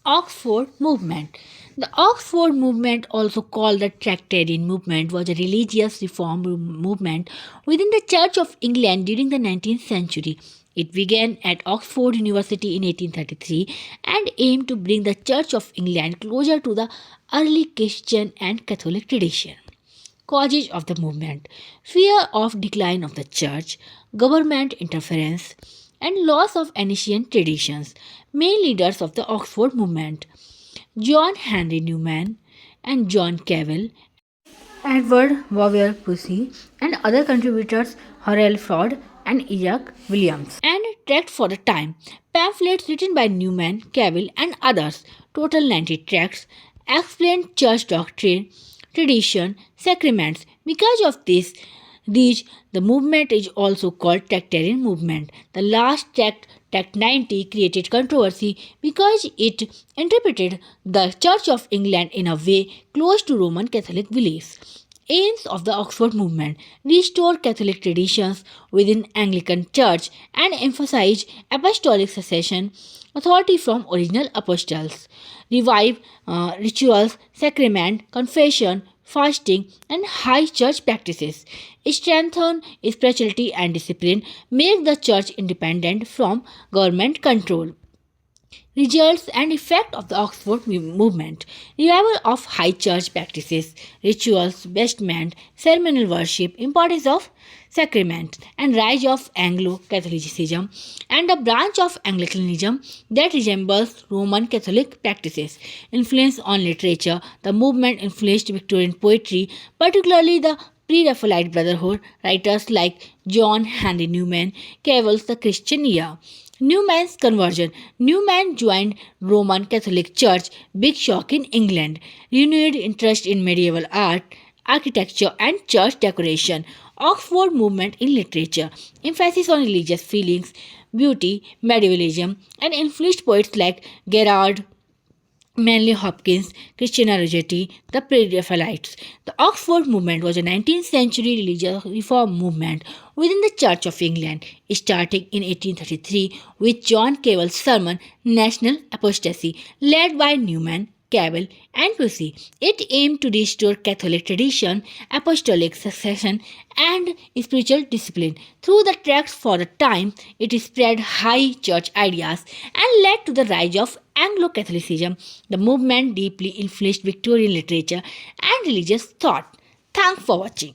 Oxford Movement. The Oxford Movement, also called the Tractarian Movement, was a religious reform movement within the Church of England during the 19th century. It began at Oxford University in 1833 and aimed to bring the Church of England closer to the early Christian and Catholic tradition. Causes of the movement: fear of decline of the church, government interference, and loss of ancient traditions. Main leaders of the Oxford movement: John Henry Newman and John Cavell, Edward Bowyer Pusey, and other contributors Harold Ford and Isaac Williams. And Tract for the Time: pamphlets written by Newman, Cavell, and others. Total 90 tracts. Explained church doctrine, tradition, sacraments. Because of this, the movement is also called Tractarian movement. The last tract, Tract 90, created controversy because it interpreted the Church of England in a way close to Roman Catholic beliefs. Aims of the Oxford Movement: restore Catholic traditions within Anglican Church and emphasize apostolic succession, authority from original apostles, revive rituals, sacrament, confession, fasting, and high church practices, strengthen spirituality and discipline, make the church independent from government control. Results and effect of the Oxford movement: revival of high church practices, rituals, vestment, ceremonial worship, importance of sacrament, and rise of Anglo-Catholicism and a branch of Anglicanism that resembles Roman Catholic practices. Influence on literature: the movement influenced Victorian poetry, particularly the Pre-Raphaelite Brotherhood, writers like John Henry Newman, Cavell's The Christian Year. Newman's conversion: Newman joined Roman Catholic Church, big shock in England. Renewed interest in medieval art, architecture, and church decoration. Oxford movement in literature: emphasis on religious feelings, beauty, medievalism, and influenced poets like Gerard Manley Hopkins, Christina Rossetti, the Pre-Raphaelites. The Oxford Movement was a 19th century religious reform movement within the Church of England, starting in 1833 with John Cavell's sermon National Apostasy, led by Newman, Cavell, and Pusey. It aimed to restore Catholic tradition, apostolic succession, and spiritual discipline. Through the tracts for the time, it spread high church ideas and led to the rise of Anglo-Catholicism. The movement deeply influenced Victorian literature and religious thought. Thanks for watching.